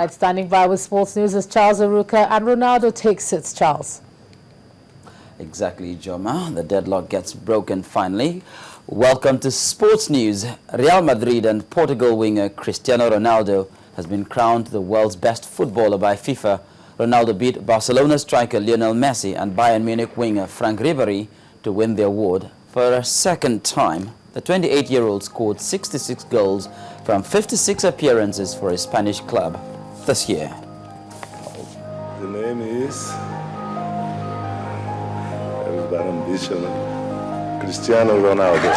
right, standing by with sports news is Charles Aruka, and Ronaldo takes it. Charles. Exactly, Joma. The deadlock gets broken finally. Welcome to Sports News. Real Madrid and Portugal winger Cristiano Ronaldo has been crowned the world's best footballer by FIFA. Ronaldo beat Barcelona striker Lionel Messi and Bayern Munich winger Frank Ribery to win the award for a second time. The 28-year-old scored 66 goals from 56 appearances for his Spanish club this year. The name is Cristiano Ronaldo.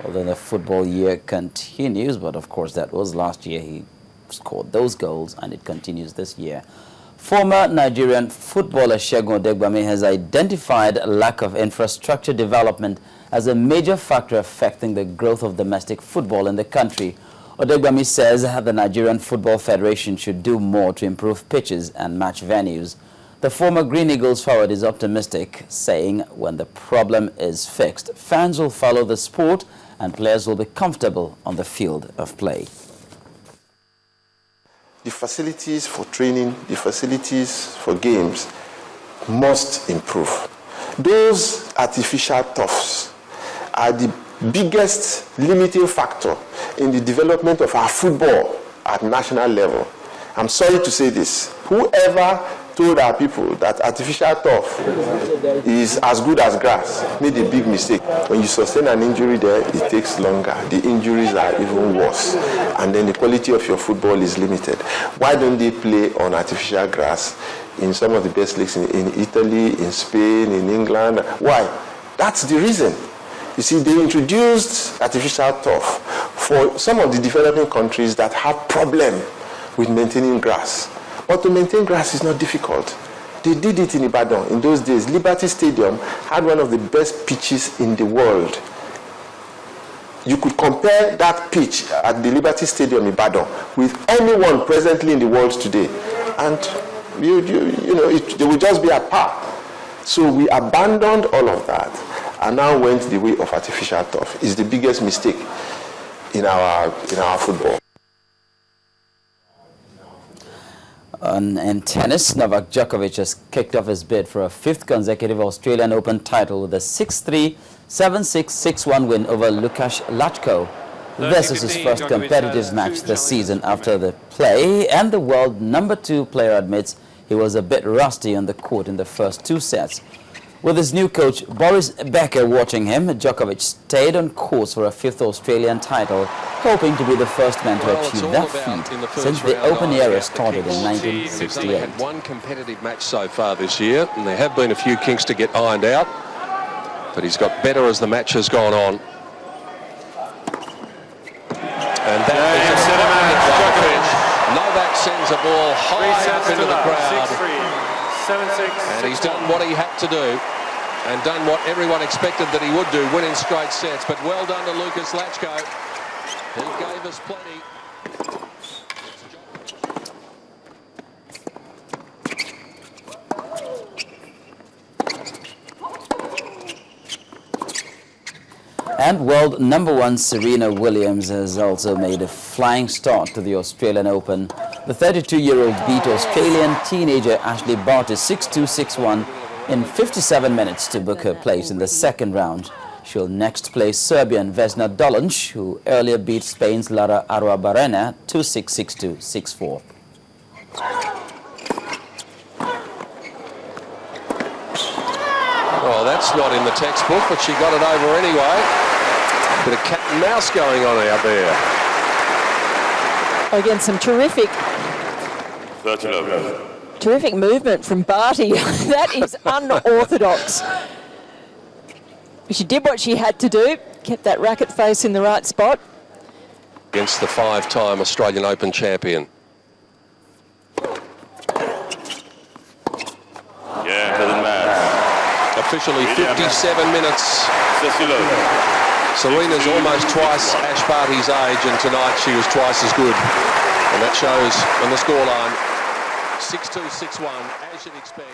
Well, then the football year continues, but of course that was last year. He scored those goals, and it continues this year. Former Nigerian footballer Segun Odegbami has identified lack of infrastructure development as a major factor affecting the growth of domestic football in the country. Odegbami says the Nigerian Football Federation should do more to improve pitches and match venues. The former Green Eagles forward is optimistic, saying when the problem is fixed, fans will follow the sport and players will be comfortable on the field of play. The facilities for training, the facilities for games must improve. Those artificial turfs are the biggest limiting factor in the development of our football at national level. I'm sorry to say this. Whoever told our people that artificial turf is as good as grass made a big mistake. When you sustain an injury there, it takes longer. The injuries are even worse. And then the quality of your football is limited. Why don't they play on artificial grass in some of the best leagues in Italy, in Spain, in England? Why? That's the reason. You see, they introduced artificial turf for some of the developing countries that have problem with maintaining grass. But to maintain grass is not difficult. They did it in Ibadan. In those days, Liberty Stadium had one of the best pitches in the world. You could compare that pitch at the Liberty Stadium in Ibadan with anyone presently in the world today. And they would just be at par. So we abandoned all of that and now went the way of artificial turf. It's the biggest mistake in our football. In tennis, Novak Djokovic has kicked off his bid for a fifth consecutive Australian Open title with a 6-3, 7-6, 6-1 win over Lukasz Lacko. This is his first competitive match this season after the play, and the world #2 player admits he was a bit rusty on the court in the first two sets. With his new coach Boris Becker watching him, Djokovic stayed on course for a fifth Australian title, hoping to be the first man to achieve that feat since the Open era started in 1968. He's only had one competitive match so far this year, and there have been a few kinks to get ironed out, but he's got better as the match has gone on. And that is Djokovic. Novak sends a ball high up into the crowd. 7-6. And he's done what he had to do and done what everyone expected that he would do, winning straight sets. But well done to Lukasz Lacko. He gave us plenty. And world #1 Serena Williams has also made a flying start to the Australian Open. The 32-year-old beat Australian teenager Ashley Barty 6-2, 6-1 in 57 minutes to book her place in the second round. She'll next play Serbian Vesna Dolenc, who earlier beat Spain's Lara Arruabarrena 2-6, 6-2, 6-4. Well, that's not in the textbook, but she got it over anyway. Bit of cat and mouse going on out there. Again, some terrific Terrific movement from Barty. That is unorthodox. She did what she had to do, kept that racket face in the right spot. Against the 5-time Australian Open champion. Yeah, doesn't matter. Officially 57 minutes. Serena's almost twice Ash Barty's age, and tonight she was twice as good. And that shows on the scoreline. 6-2, 6-1, as you'd expect.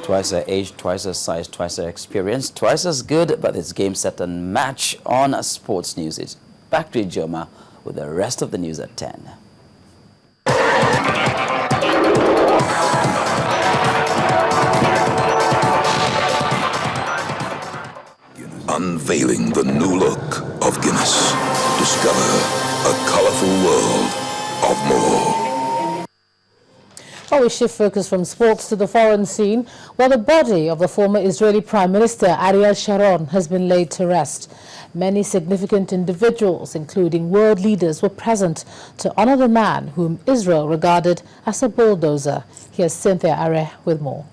Twice her age, twice her size, twice her experience, twice as good, but it's game, set and match on Sports News. It's back to Ijoma with the rest of the news at 10. Unveiling the new look of Guinness. Discover a colorful world of more. Well, we shift focus from sports to the foreign scene, where the body of the former Israeli Prime Minister Ariel Sharon has been laid to rest. Many significant individuals, including world leaders, were present to honor the man whom Israel regarded as a bulldozer. Here's Cynthia Are with more.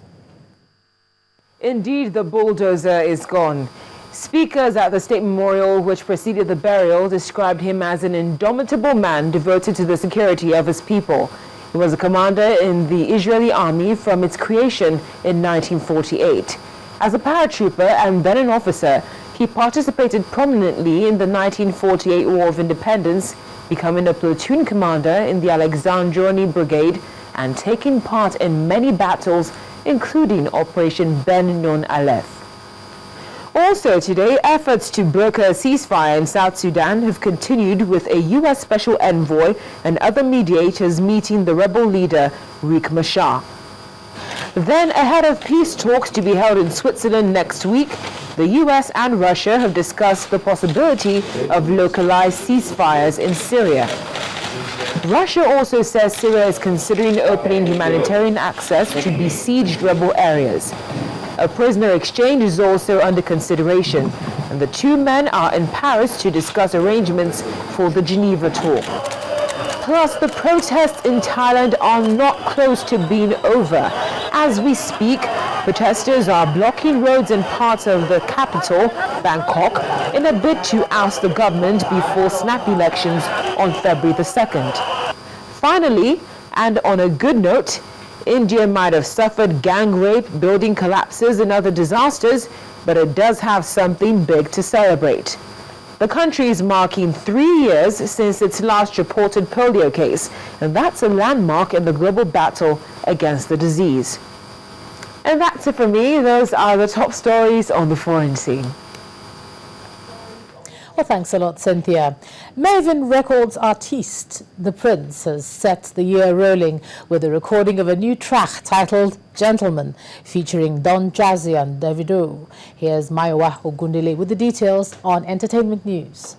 Indeed, the bulldozer is gone. Speakers at the state memorial which preceded the burial described him as an indomitable man devoted to the security of his people. He was a commander in the Israeli army from its creation in 1948. As a paratrooper and then an officer, he participated prominently in the 1948 War of Independence, becoming a platoon commander in the Alexandroni Brigade and taking part in many battles, including Operation Ben Nun Aleph. Also today, efforts to broker a ceasefire in South Sudan have continued, with a U.S. Special Envoy and other mediators meeting the rebel leader, Riek Machar. Then, ahead of peace talks to be held in Switzerland next week, the U.S. and Russia have discussed the possibility of localized ceasefires in Syria. Russia also says Syria is considering opening humanitarian access to besieged rebel areas. A prisoner exchange is also under consideration, and the two men are in Paris to discuss arrangements for the Geneva talk. Plus, the protests in Thailand are not close to being over. As we speak, protesters are blocking roads in parts of the capital, Bangkok, in a bid to oust the government before snap elections on February the 2nd. Finally, and on a good note, India might have suffered gang rape, building collapses and other disasters, but it does have something big to celebrate. The country is marking 3 years since its last reported polio case, and that's a landmark in the global battle against the disease. And that's it for me. Those are the top stories on the foreign scene. Well, thanks a lot, Cynthia. Maven Records artiste The Prince has set the year rolling with the recording of a new track titled Gentleman, featuring Don Jazzy and Davido. Here's Mayowa Ogundele with the details on Entertainment News.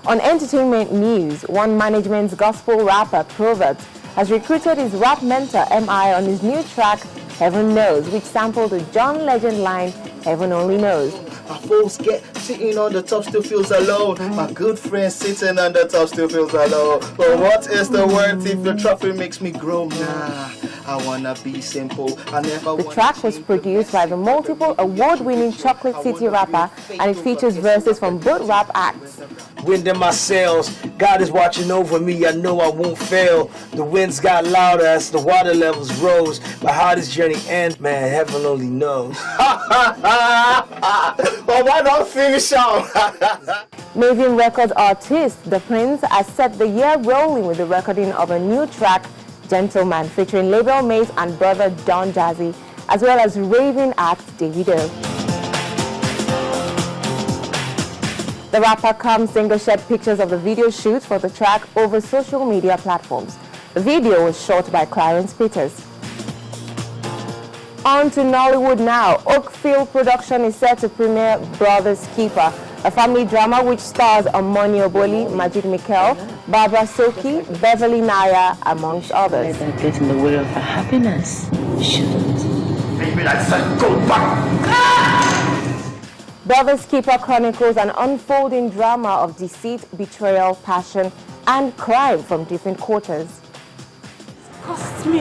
On Entertainment News, One Management's gospel rapper Proverbs has recruited his rap mentor M.I. on his new track Heaven Knows, which sampled the John Legend line Heaven Only Knows. My folks get sitting on the top still feels alone. My good friend sitting on the top still feels alone. But what is the word if the traffic makes me grow? Nah, I wanna be simple. The track was produced by the multiple award-winning Chocolate City rapper, and it features verses from both rap acts. Wind in my sails, God is watching over me, I know I won't fail. The winds got louder as the water levels rose, but how this journey ends, man, heaven only knows. But why not finish out? Maven Records artist The Prince has set the year rolling with the recording of a new track, Gentleman, featuring label mate and brother Don Jazzy, as well as raving act Davido. The rapper cum singer shared pictures of the video shoot for the track over social media platforms. The video was shot by Clarence Peters. On to Nollywood now. Oakfield Production is set to premiere Brothers Keeper, a family drama which stars Omoni Oboli, Majid Mikel, Barbara Soki, Beverly Naya, amongst others. That gets in the way of her happiness. Shouldn't. Baby, I said go back. Brother's Keeper chronicles an unfolding drama of deceit, betrayal, passion, and crime from different quarters. Costs me.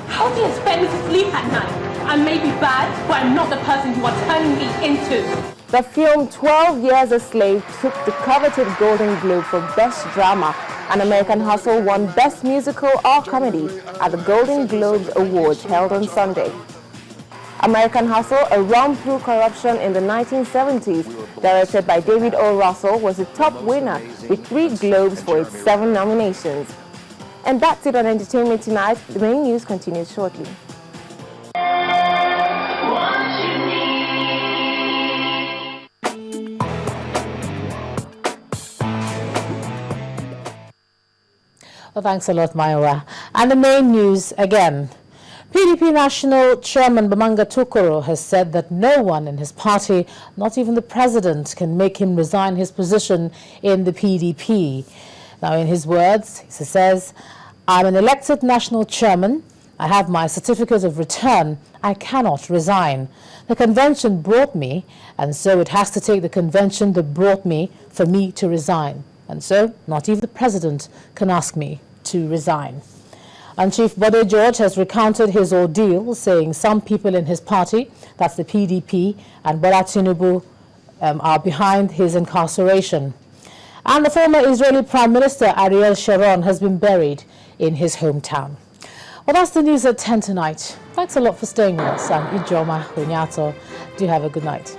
How do you expect me to sleep at night? I may be bad, but I'm not the person you are turning me into. The film 12 Years a Slave took the coveted Golden Globe for Best Drama, and American Hustle won Best Musical or Comedy at the Golden Globes Awards held on Sunday. American Hustle, a run through corruption in the 1970s, directed by David O. Russell, was the top winner with 3 Globes for its 7 nominations. And that's it on Entertainment Tonight. The main news continues shortly. Well, thanks a lot, Myra. And the main news again. PDP National Chairman Bamanga Tukuro has said that no one in his party, not even the president, can make him resign his position in the PDP. Now, in his words, he says, "I'm an elected national chairman. I have my certificate of return. I cannot resign. The convention brought me, and so it has to take the convention that brought me for me to resign. And so, not even the president can ask me to resign." And Chief Bode George has recounted his ordeal, saying some people in his party, that's the PDP, and Bola Tinubu, are behind his incarceration. And the former Israeli Prime Minister Ariel Sharon has been buried in his hometown. Well, that's the news at 10 tonight. Thanks a lot for staying with us. I'm Ijoma Hunyato. Do have a good night.